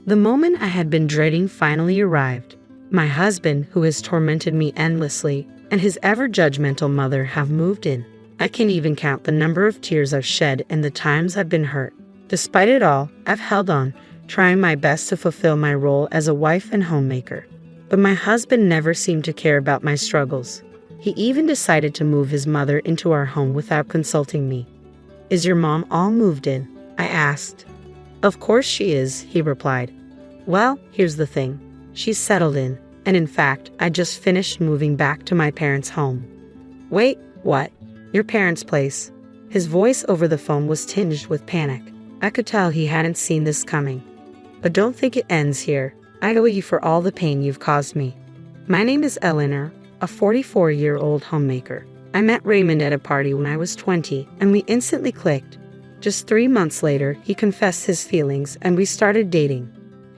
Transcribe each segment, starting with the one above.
The moment I had been dreading finally arrived. My husband, who has tormented me endlessly, and his ever-judgmental mother have moved in. I can't even count the number of tears I've shed and the times I've been hurt. Despite it all, I've held on, trying my best to fulfill my role as a wife and homemaker. But my husband never seemed to care about my struggles. He even decided to move his mother into our home without consulting me. "Is your mom all moved in?" I asked. "Of course she is," he replied. "Well, here's the thing. She's settled in, and in fact, I just finished moving back to my parents' home." "Wait, what? Your parents' place?" His voice over the phone was tinged with panic. I could tell he hadn't seen this coming. "But don't think it ends here. I owe you for all the pain you've caused me. My name is Eleanor, a 44-year-old homemaker. I met Raymond at a party when I was 20, and we instantly clicked. Just 3 months later, he confessed his feelings, and we started dating.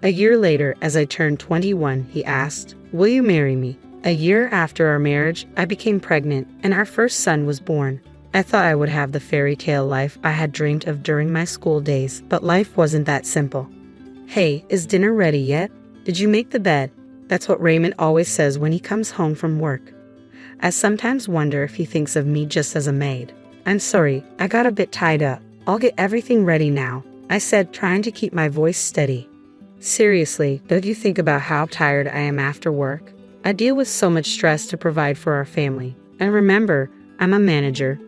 A year later, as I turned 21, he asked, "Will you marry me?" A year after our marriage, I became pregnant, and our first son was born. I thought I would have the fairy tale life I had dreamed of during my school days, but life wasn't that simple. "Hey, is dinner ready yet? Did you make the bed?" That's what Raymond always says when he comes home from work. I sometimes wonder if he thinks of me just as a maid. "I'm sorry, I got a bit tied up. I'll get everything ready now," I said, trying to keep my voice steady. Seriously, don't you think about how tired I am after work? I deal with so much stress to provide for our family. And remember, I'm a manager.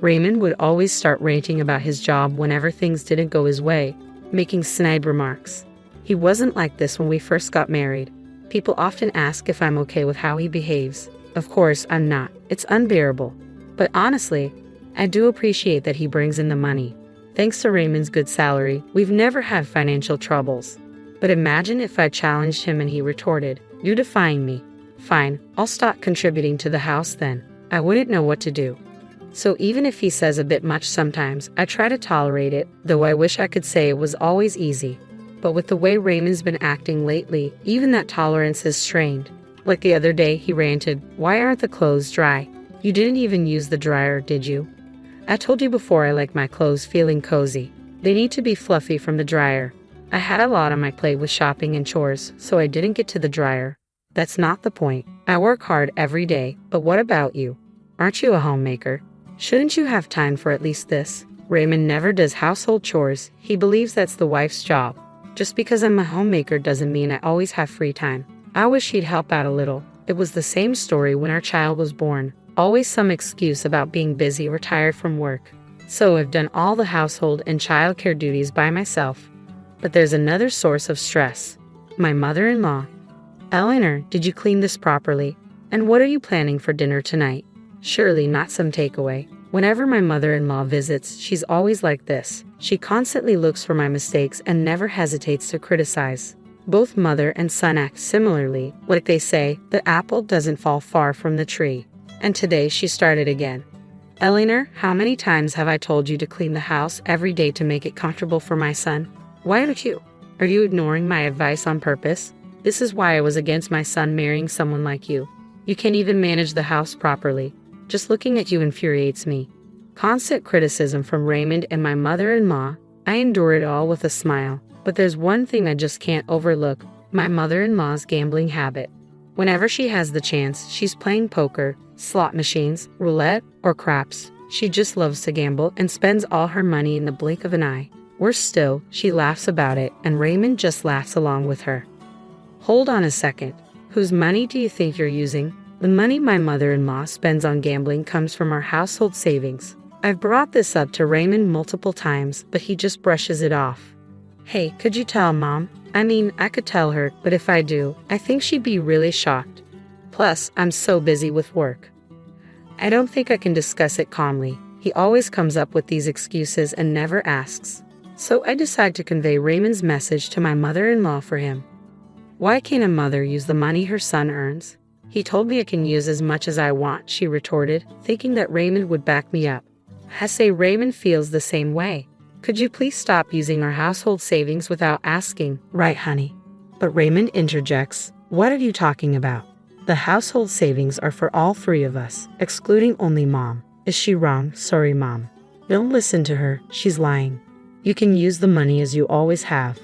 Raymond would always start ranting about his job whenever things didn't go his way, making snide remarks. He wasn't like this when we first got married. People often ask if I'm okay with how he behaves. Of course, I'm not. It's unbearable. But honestly, I do appreciate that he brings in the money. Thanks to Raymond's good salary, we've never had financial troubles. But imagine if I challenged him and he retorted, "You're defying me." "Fine, I'll stop contributing to the house then." I wouldn't know what to do. So even if he says a bit much sometimes, I try to tolerate it, though I wish I could say it was always easy. But with the way Raymond's been acting lately, even that tolerance is strained. Like the other day, he ranted, "Why aren't the clothes dry? You didn't even use the dryer, did you?" I told you before I like my clothes feeling cozy. They need to be fluffy from the dryer. I had a lot on my plate with shopping and chores, so I didn't get to the dryer. That's not the point. I work hard every day, but what about you? Aren't you a homemaker? Shouldn't you have time for at least this? Raymond never does household chores. He believes that's the wife's job. Just because I'm a homemaker doesn't mean I always have free time. I wish he'd help out a little. It was the same story when our child was born. Always some excuse about being busy or tired from work. So I've done all the household and childcare duties by myself. But there's another source of stress. My mother-in-law. "Eleanor, did you clean this properly? And what are you planning for dinner tonight?" Surely not some takeaway. Whenever my mother-in-law visits, she's always like this. She constantly looks for my mistakes and never hesitates to criticize. Both mother and son act similarly. Like they say, the apple doesn't fall far from the tree. And today she started again. "Eleanor, how many times have I told you to clean the house every day to make it comfortable for my son? Why don't you? Are you ignoring my advice on purpose? This is why I was against my son marrying someone like you. You can't even manage the house properly. Just looking at you infuriates me." Constant criticism from Raymond and my mother-in-law. I endure it all with a smile. But there's one thing I just can't overlook: my mother-in-law's gambling habit. Whenever she has the chance, she's playing poker, slot machines, roulette, or craps. She just loves to gamble and spends all her money in the blink of an eye. Worse still, she laughs about it, and Raymond just laughs along with her. Hold on a second. Whose money do you think you're using? The money my mother-in-law spends on gambling comes from our household savings. I've brought this up to Raymond multiple times, but he just brushes it off. "Hey, could you tell Mom? I mean, I could tell her, but if I do, I think she'd be really shocked. Plus, I'm so busy with work." I don't think I can discuss it calmly. He always comes up with these excuses and never asks. So I decide to convey Raymond's message to my mother-in-law for him. "Why can't a mother use the money her son earns?" "He told me I can use as much as I want," she retorted, thinking that Raymond would back me up. I say Raymond feels the same way. "Could you please stop using our household savings without asking?" "Right, honey." But Raymond interjects, "What are you talking about? The household savings are for all three of us, excluding only Mom." Is she wrong? Sorry, Mom. Don't listen to her. She's lying. You can use the money as you always have.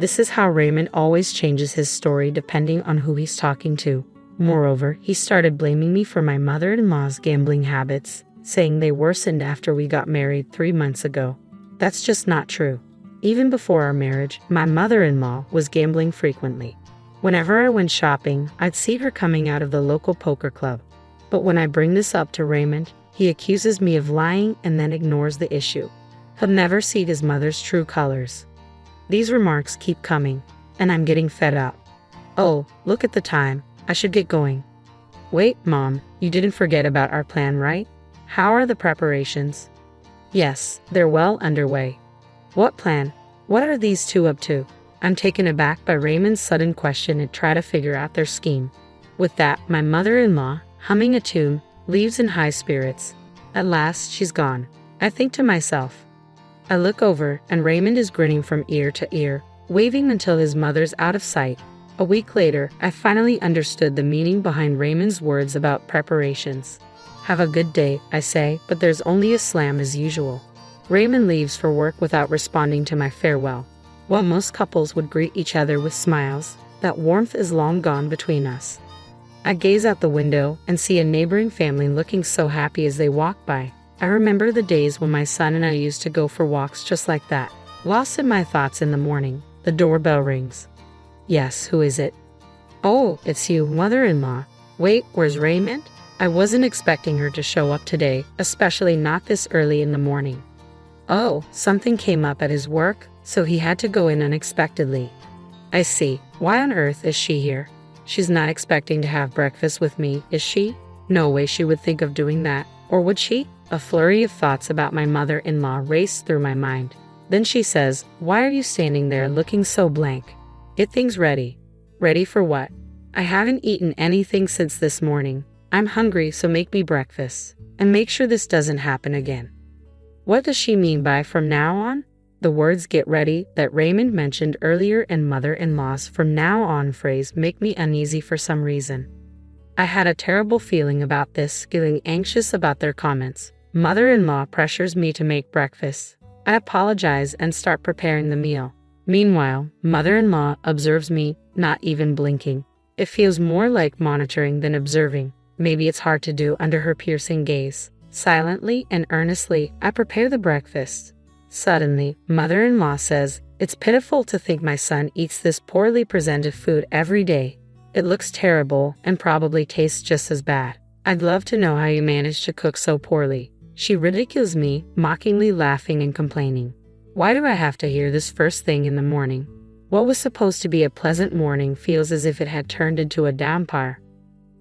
This is how Raymond always changes his story depending on who he's talking to. Moreover, he started blaming me for my mother-in-law's gambling habits, saying they worsened after we got married 3 months ago. That's just not true. Even before our marriage, my mother-in-law was gambling frequently. Whenever I went shopping, I'd see her coming out of the local poker club. But when I bring this up to Raymond, he accuses me of lying and then ignores the issue. He'll never see his mother's true colors. These remarks keep coming, and I'm getting fed up. Oh, look at the time. I should get going. Wait, Mom, you didn't forget about our plan, right? How are the preparations? Yes, they're well underway. What plan? What are these two up to? I'm taken aback by Raymond's sudden question and try to figure out their scheme. With that, my mother-in-law, humming a tune, leaves in high spirits. At last, she's gone. I think to myself. I look over, and Raymond is grinning from ear to ear, waving until his mother's out of sight. A week later, I finally understood the meaning behind Raymond's words about preparations. Have a good day, I say, but there's only a slam as usual. Raymond leaves for work without responding to my farewell. While most couples would greet each other with smiles, that warmth is long gone between us. I gaze out the window and see a neighboring family looking so happy as they walk by. I remember the days when my son and I used to go for walks just like that. Lost in my thoughts in the morning, the doorbell rings. Yes, who is it? Oh, it's you, mother-in-law. Wait, where's Raymond? I wasn't expecting her to show up today, especially not this early in the morning. Oh, something came up at his work, so he had to go in unexpectedly. I see. Why on earth is she here? She's not expecting to have breakfast with me, is she? No way she would think of doing that, or would she? A flurry of thoughts about my mother-in-law raced through my mind. Then she says, "Why are you standing there looking so blank? Get things ready." Ready for what? I haven't eaten anything since this morning. I'm hungry, so make me breakfast. And make sure this doesn't happen again. What does she mean by from now on? The words "get ready" that Raymond mentioned earlier and mother-in-law's "from now on" phrase make me uneasy for some reason. I had a terrible feeling about this, feeling anxious about their comments. Mother-in-law pressures me to make breakfast. I apologize and start preparing the meal. Meanwhile, mother-in-law observes me, not even blinking. It feels more like monitoring than observing. Maybe it's hard to do under her piercing gaze. Silently and earnestly, I prepare the breakfast. Suddenly, mother-in-law says, "It's pitiful to think my son eats this poorly presented food every day. It looks terrible and probably tastes just as bad. I'd love to know how you manage to cook so poorly." She ridicules me, mockingly laughing and complaining. Why do I have to hear this first thing in the morning? What was supposed to be a pleasant morning feels as if it had turned into a downpour.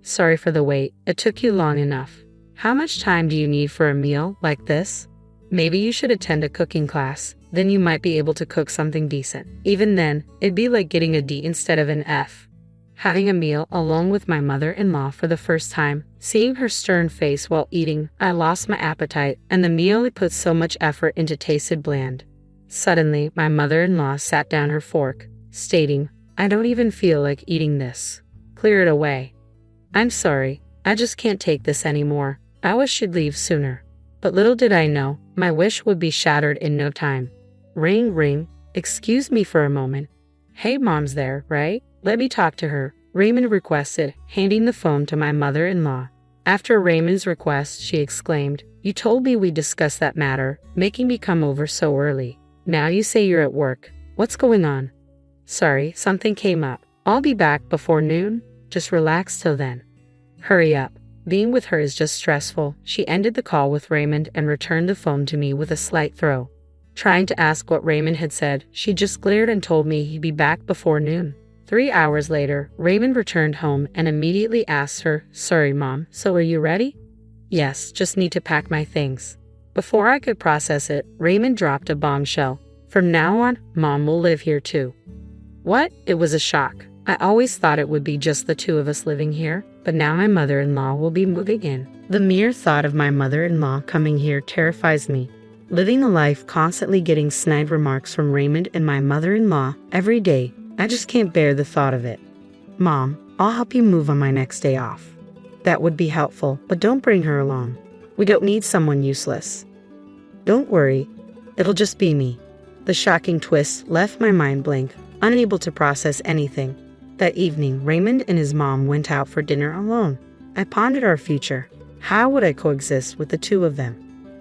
Sorry for the wait, it took you long enough. How much time do you need for a meal like this? Maybe you should attend a cooking class, then you might be able to cook something decent. Even then, it'd be like getting a D instead of an F. Having a meal alone with my mother-in-law for the first time, seeing her stern face while eating, I lost my appetite, and the meal I put so much effort into tasted bland. Suddenly, my mother-in-law sat down her fork, stating, "I don't even feel like eating this. Clear it away." I'm sorry, I just can't take this anymore. I wish she'd leave sooner. But little did I know, my wish would be shattered in no time. Ring, ring. Excuse me for a moment. Hey, Mom's there, right? Let me talk to her, Raymond requested, handing the phone to my mother-in-law. After Raymond's request, she exclaimed, "You told me we'd discuss that matter, making me come over so early. Now you say you're at work. What's going on?" "Sorry, something came up. I'll be back before noon. Just relax till then." Hurry up. Being with her is just stressful. She ended the call with Raymond and returned the phone to me with a slight throw. Trying to ask what Raymond had said, she just glared and told me he'd be back before noon. 3 hours later, Raymond returned home and immediately asked her, "Sorry, Mom, so are you ready?" "Yes, just need to pack my things." Before I could process it, Raymond dropped a bombshell. "From now on, Mom will live here too." What? It was a shock. I always thought it would be just the two of us living here, but now my mother-in-law will be moving in. The mere thought of my mother-in-law coming here terrifies me. Living a life constantly getting snide remarks from Raymond and my mother-in-law every day, I just can't bear the thought of it. "Mom, I'll help you move on my next day off." "That would be helpful, but don't bring her along. We don't need someone useless." "Don't worry, it'll just be me." The shocking twist left my mind blank. unable to process anything. That evening, Raymond and his mom went out for dinner alone. I pondered our future. How would I coexist with the two of them?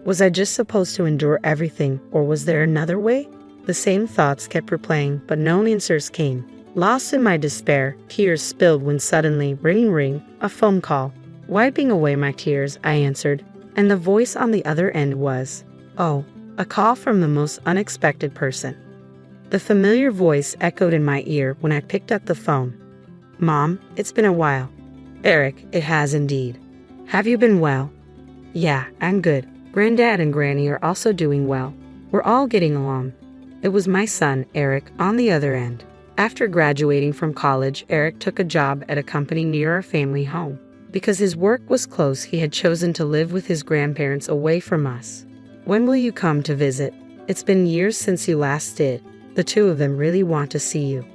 Was I just supposed to endure everything, or was there another way? The same thoughts kept replaying, but no answers came. Lost in my despair, tears spilled when suddenly, ring ring, a phone call. Wiping away my tears, I answered, and the voice on the other end was, "Oh," a call from the most unexpected person. The familiar voice echoed in my ear when I picked up the phone. "Mom, it's been a while." "Eric, it has indeed. Have you been well?" "Yeah, I'm good. Granddad and Granny are also doing well. We're all getting along." It was my son, Eric, on the other end. After graduating from college, Eric took a job at a company near our family home. Because his work was close, he had chosen to live with his grandparents away from us. "When will you come to visit? It's been years since you last did. The two of them really want to see you."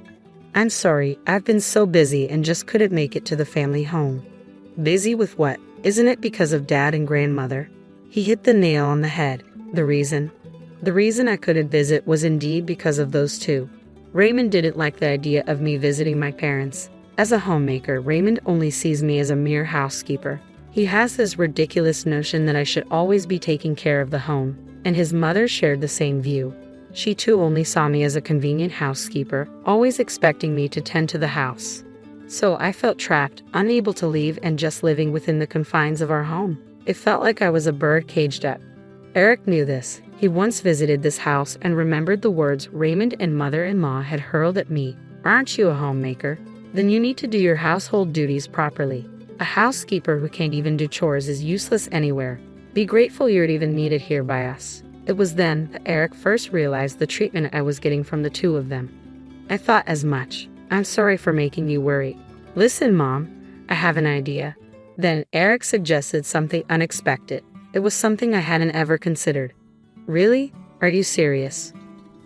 "I'm sorry, I've been so busy and just couldn't make it to the family home." "Busy with what? Isn't it because of Dad and Grandmother?" He hit the nail on the head. The reason I couldn't visit was indeed because of those two. Raymond didn't like the idea of me visiting my parents. As a homemaker, Raymond only sees me as a mere housekeeper. He has this ridiculous notion that I should always be taking care of the home, and his mother shared the same view. She too only saw me as a convenient housekeeper, always expecting me to tend to the house. So I felt trapped, unable to leave and just living within the confines of our home. It felt like I was a bird caged up. Eric knew this. He once visited this house and remembered the words Raymond and mother-in-law had hurled at me. "Aren't you a homemaker? Then you need to do your household duties properly. A housekeeper who can't even do chores is useless anywhere. Be grateful you're even needed here by us." It was then that Eric first realized the treatment I was getting from the two of them. "I thought as much. I'm sorry for making you worry." "Listen, Mom, I have an idea." Then Eric suggested something unexpected. It was something I hadn't ever considered. "Really? Are you serious?"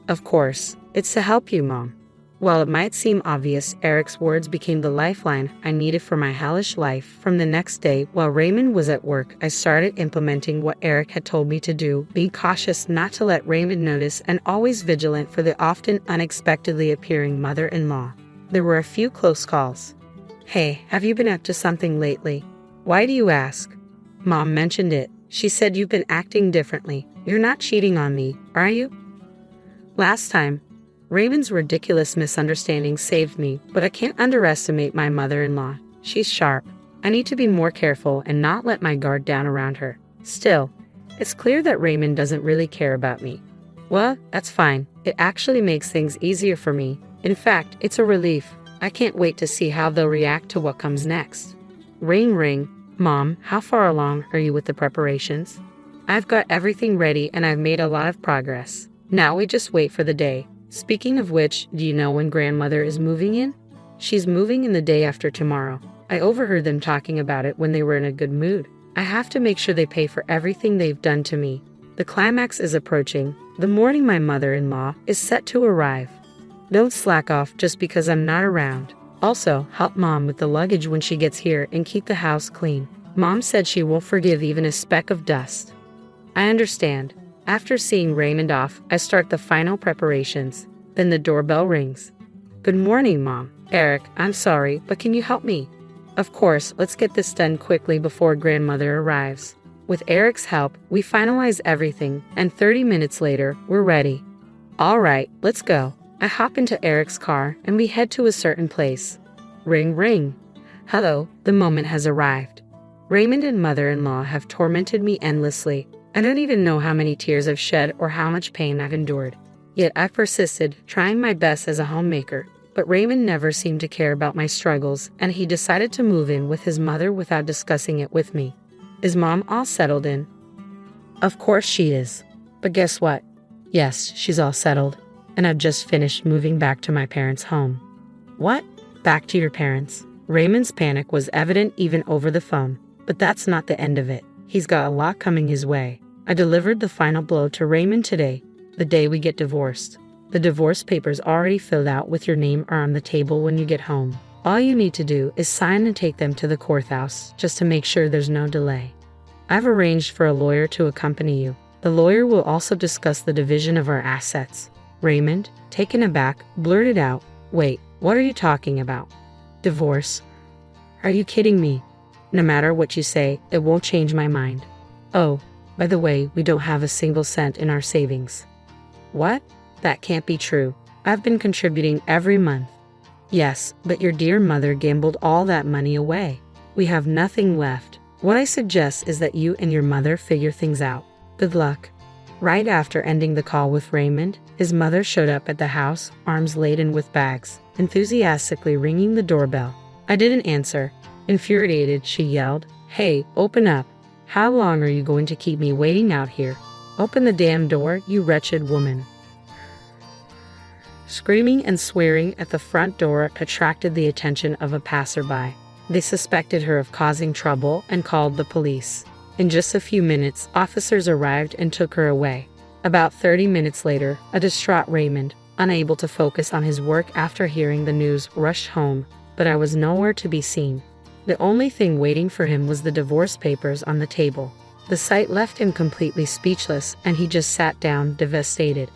"Of course. It's to help you, Mom." While it might seem obvious, Eric's words became the lifeline I needed for my hellish life. From the next day, while Raymond was at work, I started implementing what Eric had told me to do, being cautious not to let Raymond notice and always vigilant for the often unexpectedly appearing mother-in-law. There were a few close calls. "Hey, have you been up to something lately?" "Why do you ask?" "Mom mentioned it. She said you've been acting differently. You're not cheating on me, are you?" Last time, Raymond's ridiculous misunderstanding saved me, but I can't underestimate my mother-in-law. She's sharp. I need to be more careful and not let my guard down around her. Still, it's clear that Raymond doesn't really care about me. Well, that's fine. It actually makes things easier for me. In fact, it's a relief. I can't wait to see how they'll react to what comes next. Ring ring. "Mom, how far along are you with the preparations?" "I've got everything ready and I've made a lot of progress. Now we just wait for the day." "Speaking of which, do you know when Grandmother is moving in?" "She's moving in the day after tomorrow. I overheard them talking about it when they were in a good mood. I have to make sure they pay for everything they've done to me. The climax is approaching. The morning my mother-in-law is set to arrive. Don't slack off just because I'm not around. Also, help Mom with the luggage when she gets here and keep the house clean. Mom said she won't forgive even a speck of dust." "I understand." After seeing Raymond off, I start the final preparations. Then the doorbell rings. "Good morning, Mom." "Eric, I'm sorry, but can you help me?" "Of course, let's get this done quickly before Grandmother arrives." With Eric's help, we finalize everything, and 30 minutes later, we're ready. "All right, let's go." I hop into Eric's car, and we head to a certain place. Ring ring. "Hello, the moment has arrived." Raymond and mother-in-law have tormented me endlessly. I don't even know how many tears I've shed or how much pain I've endured. Yet I've persisted, trying my best as a homemaker. But Raymond never seemed to care about my struggles, and he decided to move in with his mother without discussing it with me. Is Mom all settled in? Of course she is. But guess what? Yes, she's all settled. And I've just finished moving back to my parents' home. What? Back to your parents? Raymond's panic was evident even over the phone. But that's not the end of it. He's got a lot coming his way. I delivered the final blow to Raymond today, the day we get divorced. The divorce papers already filled out with your name are on the table when you get home. All you need to do is sign and take them to the courthouse just to make sure there's no delay. I've arranged for a lawyer to accompany you. The lawyer will also discuss the division of our assets. Raymond, taken aback, blurted out, Wait, what are you talking about? Divorce? Are you kidding me? No matter what you say, it won't change my mind. Oh, by the way, we don't have a single cent in our savings. What? That can't be true. I've been contributing every month. Yes, but your dear mother gambled all that money away. We have nothing left. What I suggest is that you and your mother figure things out. Good luck. Right after ending the call with Raymond, his mother showed up at the house, arms laden with bags, enthusiastically ringing the doorbell. I didn't answer. Infuriated, she yelled, "Hey, open up. How long are you going to keep me waiting out here? Open the damn door, you wretched woman." Screaming and swearing at the front door attracted the attention of a passerby. They suspected her of causing trouble and called the police. In just a few minutes, officers arrived and took her away. About 30 minutes later, a distraught Raymond, unable to focus on his work after hearing the news, rushed home, but I was nowhere to be seen. The only thing waiting for him was the divorce papers on the table. The sight left him completely speechless, and he just sat down, devastated.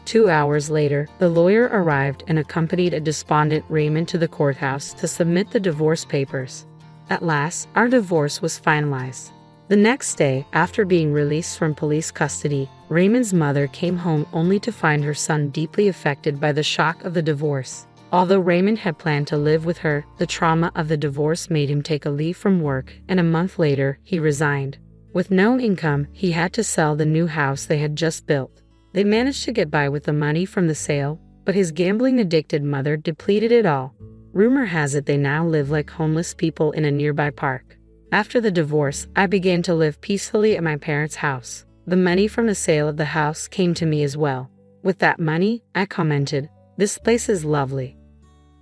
2 hours later, the lawyer arrived and accompanied a despondent Raymond to the courthouse to submit the divorce papers. At last, our divorce was finalized. The next day, after being released from police custody, Raymond's mother came home only to find her son deeply affected by the shock of the divorce. Although Raymond had planned to live with her, the trauma of the divorce made him take a leave from work, and a month later, he resigned. With no income, he had to sell the new house they had just built. They managed to get by with the money from the sale, but his gambling-addicted mother depleted it all. Rumor has it they now live like homeless people in a nearby park. After the divorce, I began to live peacefully at my parents' house. The money from the sale of the house came to me as well. With that money, I commented, "This place is lovely."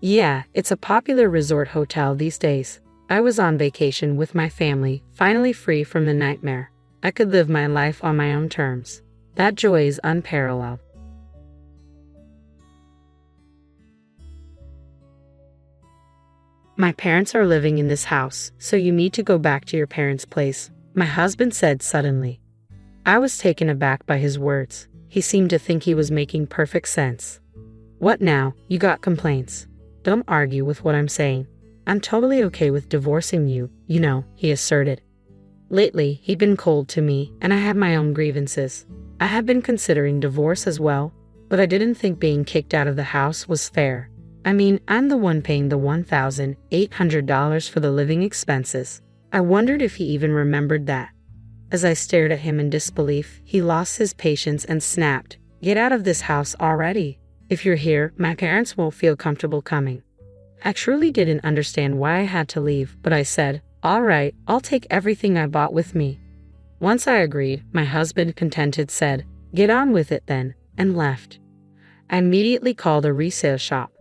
Yeah, it's a popular resort hotel these days. I was on vacation with my family, finally free from the nightmare. I could live my life on my own terms. That joy is unparalleled. "My parents are living in this house, so you need to go back to your parents' place," my husband said suddenly. I was taken aback by his words. He seemed to think he was making perfect sense. "What now? You got complaints? Don't argue with what I'm saying. I'm totally okay with divorcing you, he asserted. Lately, he'd been cold to me, and I had my own grievances. I had been considering divorce as well, but I didn't think being kicked out of the house was fair. I mean, I'm the one paying the $1,800 for the living expenses. I wondered if he even remembered that. As I stared at him in disbelief, he lost his patience and snapped, "Get out of this house already. If you're here, my parents won't feel comfortable coming." I truly didn't understand why I had to leave, but I said, "All right, I'll take everything I bought with me." Once I agreed, my husband, contented, said, "Get on with it then," and left. I immediately called a resale shop.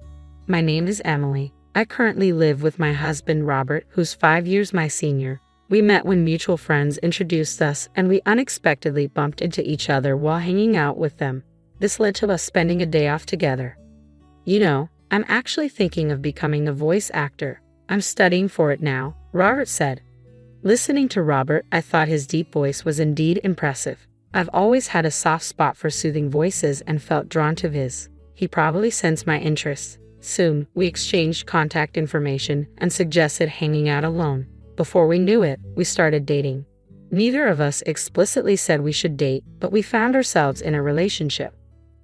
"My name is Emily. I currently live with my husband Robert, who's 5 years my senior. We met when mutual friends introduced us, and we unexpectedly bumped into each other while hanging out with them. This led to us spending a day off together. I'm actually thinking of becoming a voice actor. I'm studying for it now," Robert said. Listening to Robert, I thought his deep voice was indeed impressive. I've always had a soft spot for soothing voices and felt drawn to his. He probably sensed my interest. Soon, we exchanged contact information and suggested hanging out alone. Before we knew it, we started dating. Neither of us explicitly said we should date, but we found ourselves in a relationship.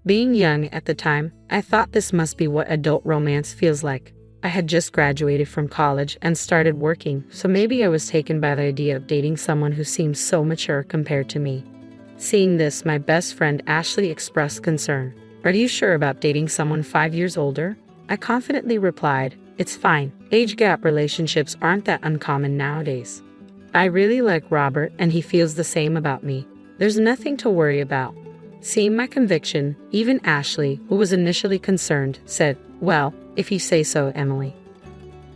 Being young at the time, I thought this must be what adult romance feels like. I had just graduated from college and started working, so maybe I was taken by the idea of dating someone who seemed so mature compared to me. Seeing this, my best friend Ashley expressed concern. "Are you sure about dating someone 5 years older?" I confidently replied, "It's fine. Age gap relationships aren't that uncommon nowadays. I really like Robert and he feels the same about me. There's nothing to worry about." Seeing my conviction, even Ashley, who was initially concerned, said, "Well, if you say so, Emily."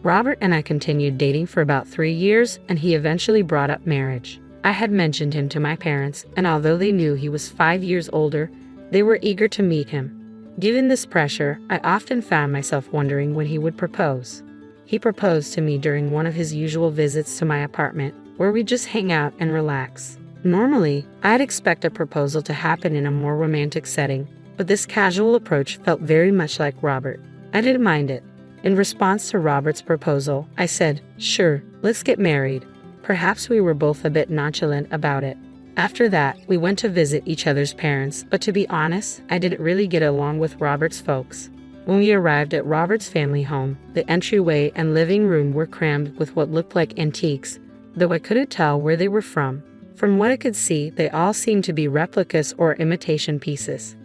Robert and I continued dating for about 3 years, and he eventually brought up marriage. I had mentioned him to my parents, and although they knew he was 5 years older, they were eager to meet him. Given this pressure, I often found myself wondering when he would propose. He proposed to me during one of his usual visits to my apartment, where we just hang out and relax. Normally, I'd expect a proposal to happen in a more romantic setting, but this casual approach felt very much like Robert. I didn't mind it. In response to Robert's proposal, I said, "Sure, let's get married." Perhaps we were both a bit nonchalant about it. After that, we went to visit each other's parents, but to be honest, I didn't really get along with Robert's folks. When we arrived at Robert's family home, the entryway and living room were crammed with what looked like antiques, though I couldn't tell where they were from. From what I could see, they all seemed to be replicas or imitation pieces.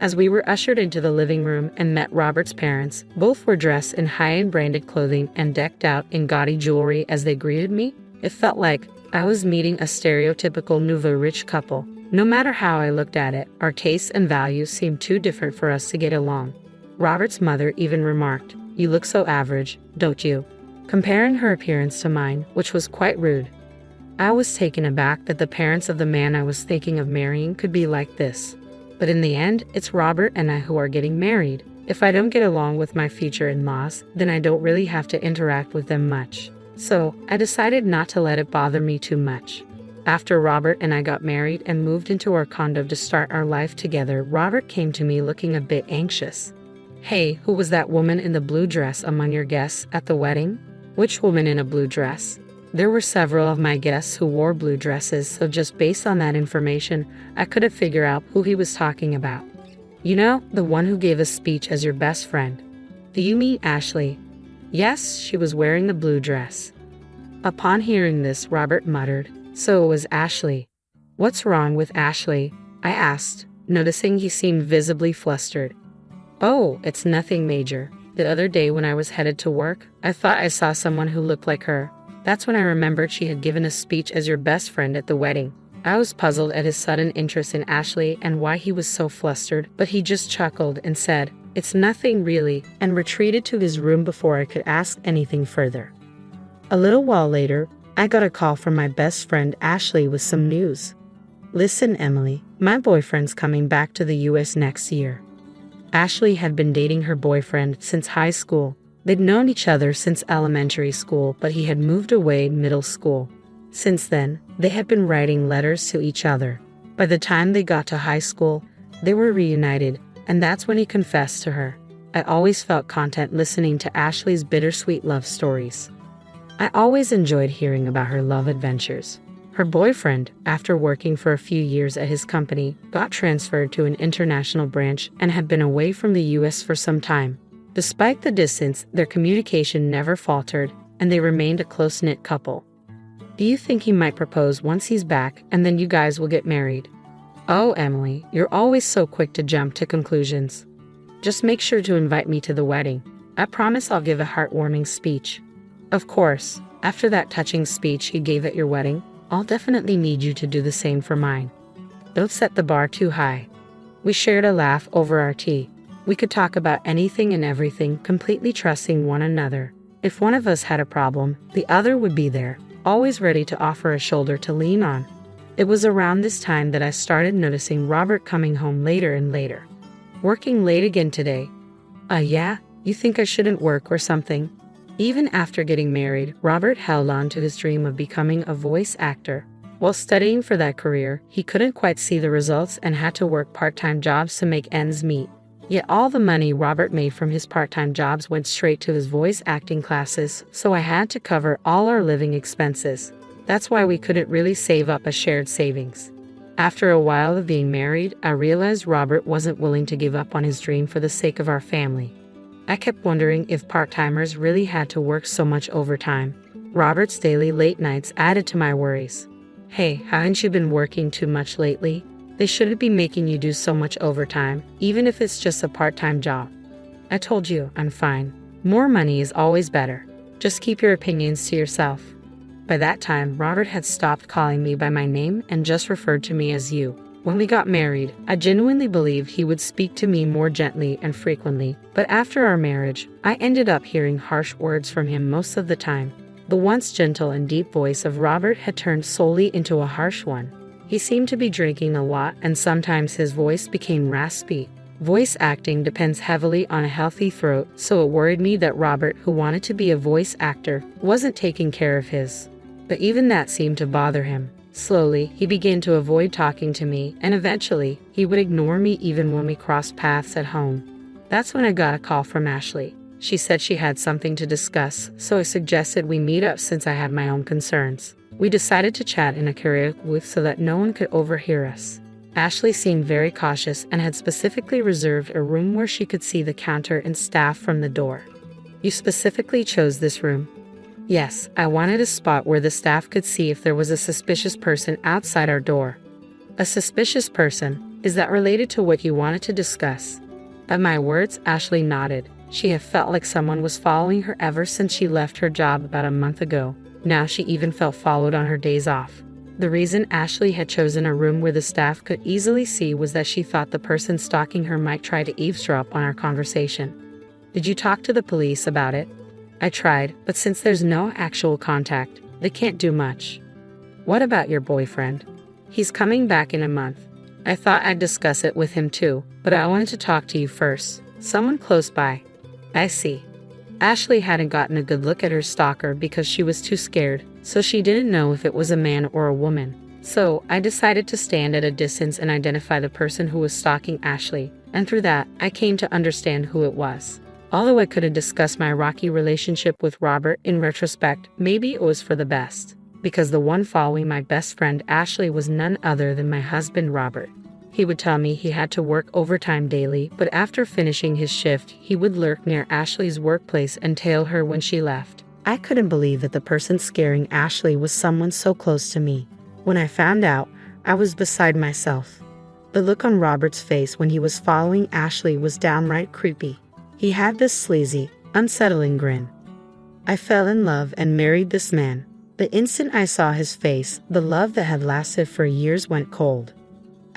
As we were ushered into the living room and met Robert's parents, both were dressed in high-end branded clothing and decked out in gaudy jewelry as they greeted me. It felt like I was meeting a stereotypical nouveau rich couple. No matter how I looked at it, our tastes and values seemed too different for us to get along. Robert's mother even remarked, "You look so average, don't you?" comparing her appearance to mine, which was quite rude. I was taken aback that the parents of the man I was thinking of marrying could be like this. But in the end, it's Robert and I who are getting married. If I don't get along with my future in-laws, then I don't really have to interact with them much. So, I decided not to let it bother me too much. After Robert and I got married and moved into our condo to start our life together, Robert came to me looking a bit anxious. "Hey, who was that woman in the blue dress among your guests at the wedding?" "Which woman in a blue dress?" There were several of my guests who wore blue dresses, so just based on that information, I couldn't figure out who he was talking about. "You know, the one who gave a speech as your best friend." "Do you mean Ashley?" "Yes, she was wearing the blue dress." Upon hearing this, Robert muttered, "So it was Ashley." "What's wrong with Ashley?" I asked, noticing he seemed visibly flustered. "Oh, it's nothing major. The other day when I was headed to work, I thought I saw someone who looked like her. That's when I remembered she had given a speech as your best friend at the wedding." I was puzzled at his sudden interest in Ashley and why he was so flustered, but he just chuckled and said, "It's nothing really," and retreated to his room before I could ask anything further. A little while later, I got a call from my best friend Ashley with some news. "Listen, Emily, my boyfriend's coming back to the US next year." Ashley had been dating her boyfriend since high school. They'd known each other since elementary school, but he had moved away in middle school. Since then, they had been writing letters to each other. By the time they got to high school, they were reunited, and that's when he confessed to her. I always felt content listening to Ashley's bittersweet love stories. I always enjoyed hearing about her love adventures. Her boyfriend, after working for a few years at his company, got transferred to an international branch and had been away from the US for some time. Despite the distance, their communication never faltered, and they remained a close-knit couple. "Do you think he might propose once he's back, and then you guys will get married?" "Oh, Emily, you're always so quick to jump to conclusions. Just make sure to invite me to the wedding. I promise I'll give a heartwarming speech." "Of course. After that touching speech he gave at your wedding, I'll definitely need you to do the same for mine. Don't set the bar too high." We shared a laugh over our tea. We could talk about anything and everything, completely trusting one another. If one of us had a problem, the other would be there, always ready to offer a shoulder to lean on. It was around this time that I started noticing Robert coming home later and later. "Working late again today?" Yeah? You think I shouldn't work or something?" Even after getting married, Robert held on to his dream of becoming a voice actor. While studying for that career, he couldn't quite see the results and had to work part-time jobs to make ends meet. Yet all the money Robert made from his part-time jobs went straight to his voice acting classes, so I had to cover all our living expenses. That's why we couldn't really save up a shared savings. After a while of being married, I realized Robert wasn't willing to give up on his dream for the sake of our family. I kept wondering if part-timers really had to work so much overtime. Robert's daily late nights added to my worries. "Hey, haven't you been working too much lately? They shouldn't be making you do so much overtime, even if it's just a part-time job." "I told you, I'm fine. More money is always better. Just keep your opinions to yourself." By that time, Robert had stopped calling me by my name and just referred to me as you. When we got married, I genuinely believed he would speak to me more gently and frequently, but after our marriage, I ended up hearing harsh words from him most of the time. The once gentle and deep voice of Robert had turned solely into a harsh one. He seemed to be drinking a lot, and sometimes his voice became raspy. Voice acting depends heavily on a healthy throat, so it worried me that Robert, who wanted to be a voice actor, wasn't taking care of his. But even that seemed to bother him. Slowly, he began to avoid talking to me, and eventually, he would ignore me even when we crossed paths at home. That's when I got a call from Ashley. She said she had something to discuss, so I suggested we meet up since I had my own concerns. We decided to chat in a karaoke booth so that no one could overhear us. Ashley seemed very cautious and had specifically reserved a room where she could see the counter and staff from the door. You specifically chose this room? Yes, I wanted a spot where the staff could see if there was a suspicious person outside our door. A suspicious person? Is that related to what you wanted to discuss? At my words, Ashley nodded. She had felt like someone was following her ever since she left her job about a month ago. Now she even felt followed on her days off. The reason Ashley had chosen a room where the staff could easily see was that she thought the person stalking her might try to eavesdrop on our conversation. Did you talk to the police about it? I tried, but since there's no actual contact, they can't do much. What about your boyfriend? He's coming back in a month. I thought I'd discuss it with him too, but I wanted to talk to you first. Someone close by. I see. Ashley hadn't gotten a good look at her stalker because she was too scared, so she didn't know if it was a man or a woman. So I decided to stand at a distance and identify the person who was stalking Ashley, and through that, I came to understand who it was. Although I couldn't discuss my rocky relationship with Robert in retrospect, maybe it was for the best, because the one following my best friend Ashley was none other than my husband Robert. He would tell me he had to work overtime daily, but after finishing his shift, he would lurk near Ashley's workplace and tail her when she left. I couldn't believe that the person scaring Ashley was someone so close to me. When I found out, I was beside myself. The look on Robert's face when he was following Ashley was downright creepy. He had this sleazy, unsettling grin. I fell in love and married this man. The instant I saw his face, the love that had lasted for years went cold.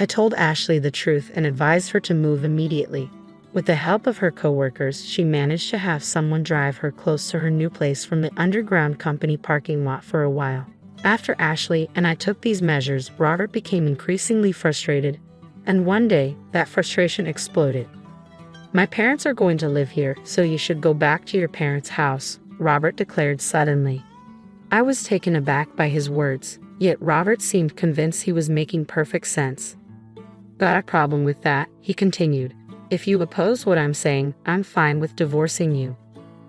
I told Ashley the truth and advised her to move immediately. With the help of her coworkers, she managed to have someone drive her close to her new place from the underground company parking lot for a while. After Ashley and I took these measures, Robert became increasingly frustrated, and one day, that frustration exploded. My parents are going to live here, so you should go back to your parents' house, Robert declared suddenly. I was taken aback by his words, yet Robert seemed convinced he was making perfect sense. Got a problem with that, he continued. If you oppose what I'm saying, I'm fine with divorcing you.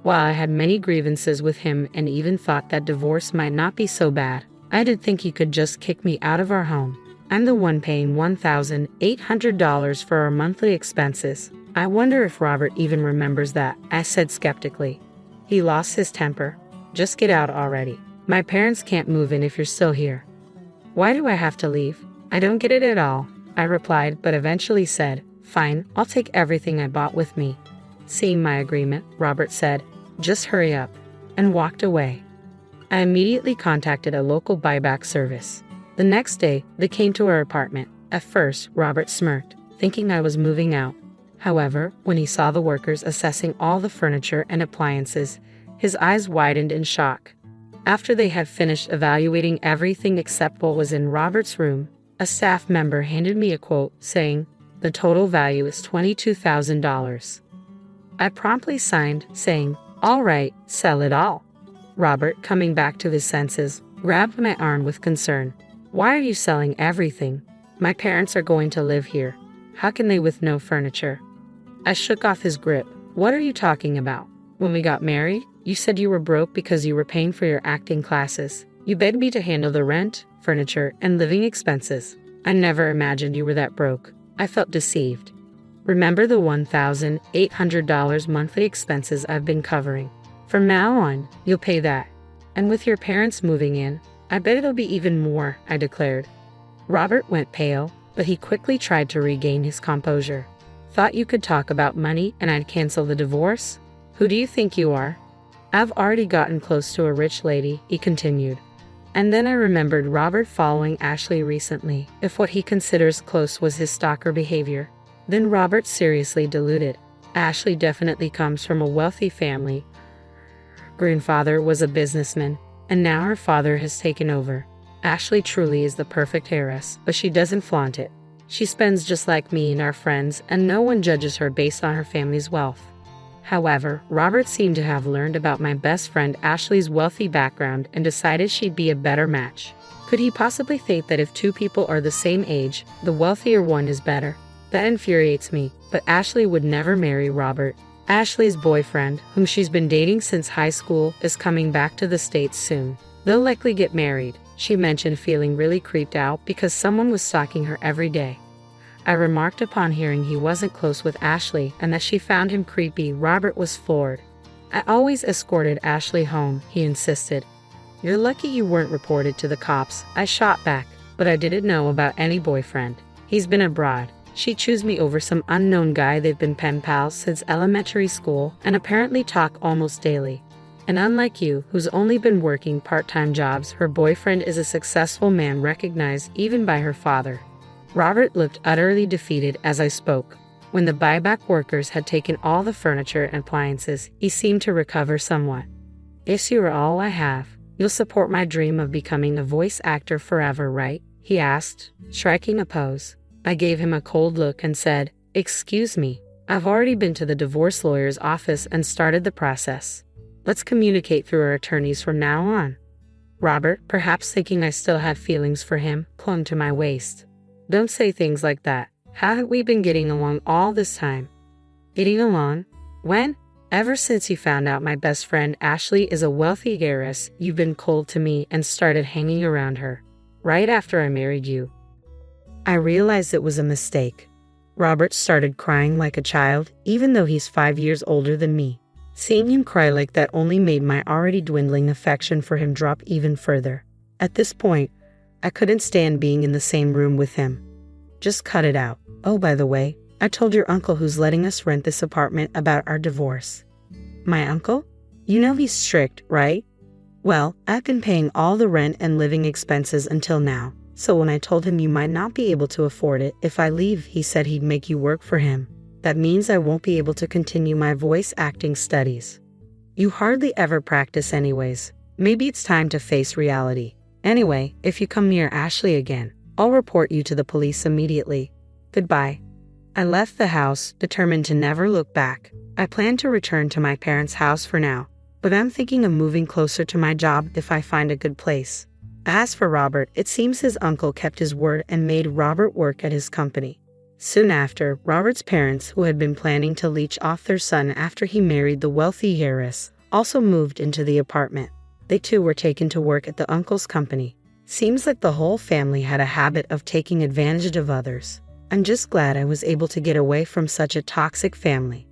While I had many grievances with him and even thought that divorce might not be so bad, I didn't think he could just kick me out of our home. I'm the one paying $1,800 for our monthly expenses. I wonder if Robert even remembers that, I said skeptically. He lost his temper. Just get out already. My parents can't move in if you're still here. Why do I have to leave? I don't get it at all, I replied, but eventually said, fine, I'll take everything I bought with me. Seeing my agreement, Robert said, just hurry up, and walked away. I immediately contacted a local buyback service. The next day, they came to our apartment. At first, Robert smirked, thinking I was moving out. However, when he saw the workers assessing all the furniture and appliances, his eyes widened in shock. After they had finished evaluating everything except what was in Robert's room, a staff member handed me a quote saying, the total value is $22,000. I promptly signed, saying, all right, sell it all. Robert, coming back to his senses, grabbed my arm with concern. Why are you selling everything? My parents are going to live here. How can they with no furniture? I shook off his grip. What are you talking about? When we got married, you said you were broke because you were paying for your acting classes. You begged me to handle the rent, furniture, and living expenses. I never imagined you were that broke. I felt deceived. Remember the $1,800 monthly expenses I've been covering. From now on, you'll pay that. And with your parents moving in, I bet it'll be even more, I declared. Robert went pale, but he quickly tried to regain his composure. Thought you could talk about money and I'd cancel the divorce? Who do you think you are? I've already gotten close to a rich lady, he continued. And then I remembered Robert following Ashley recently, if what he considers close was his stalker behavior. Then Robert seriously diluted. Ashley definitely comes from a wealthy family. Grandfather was a businessman, and now her father has taken over. Ashley truly is the perfect heiress, but she doesn't flaunt it. She spends just like me and our friends, and no one judges her based on her family's wealth. However, Robert seemed to have learned about my best friend Ashley's wealthy background and decided she'd be a better match. Could he possibly think that if two people are the same age, the wealthier one is better? That infuriates me, but Ashley would never marry Robert. Ashley's boyfriend, whom she's been dating since high school, is coming back to the States soon. They'll likely get married, she mentioned, feeling really creeped out because someone was stalking her every day. I remarked upon hearing he wasn't close with Ashley and that she found him creepy. Robert was floored. I always escorted Ashley home, he insisted. You're lucky you weren't reported to the cops, I shot back, but I didn't know about any boyfriend. He's been abroad. She chose me over some unknown guy. They've been pen pals since elementary school and apparently talk almost daily. And unlike you, who's only been working part-time jobs, her boyfriend is a successful man recognized even by her father. Robert looked utterly defeated as I spoke. When the buyback workers had taken all the furniture and appliances, he seemed to recover somewhat. If you are all I have, you'll support my dream of becoming a voice actor forever, right? He asked, striking a pose. I gave him a cold look and said, excuse me, I've already been to the divorce lawyer's office and started the process. Let's communicate through our attorneys from now on. Robert, perhaps thinking I still had feelings for him, clung to my waist. Don't say things like that. How have we been getting along all this time? Getting along? When? Ever since you found out my best friend Ashley is a wealthy heiress, you've been cold to me and started hanging around her. Right after I married you. I realized it was a mistake. Robert started crying like a child, even though he's 5 years older than me. Seeing him cry like that only made my already dwindling affection for him drop even further. At this point, I couldn't stand being in the same room with him. Just cut it out. Oh, by the way, I told your uncle who's letting us rent this apartment about our divorce. My uncle? You know he's strict, right? Well, I've been paying all the rent and living expenses until now. So when I told him you might not be able to afford it if I leave, he said he'd make you work for him. That means I won't be able to continue my voice acting studies. You hardly ever practice anyways. Maybe it's time to face reality. Anyway, if you come near Ashley again, I'll report you to the police immediately. Goodbye. I left the house, determined to never look back. I plan to return to my parents' house for now, but I'm thinking of moving closer to my job if I find a good place. As for Robert, it seems his uncle kept his word and made Robert work at his company. Soon after, Robert's parents, who had been planning to leech off their son after he married the wealthy heiress, also moved into the apartment. They too were taken to work at the uncle's company. Seems like the whole family had a habit of taking advantage of others. I'm just glad I was able to get away from such a toxic family.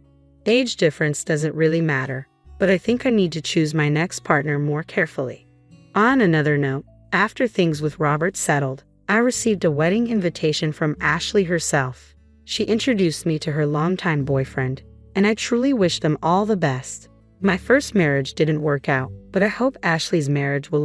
Age difference doesn't really matter, but I think I need to choose my next partner more carefully. On another note, after things with Robert settled, I received a wedding invitation from Ashley herself. She introduced me to her longtime boyfriend, and I truly wish them all the best. My first marriage didn't work out, but I hope Ashley's marriage will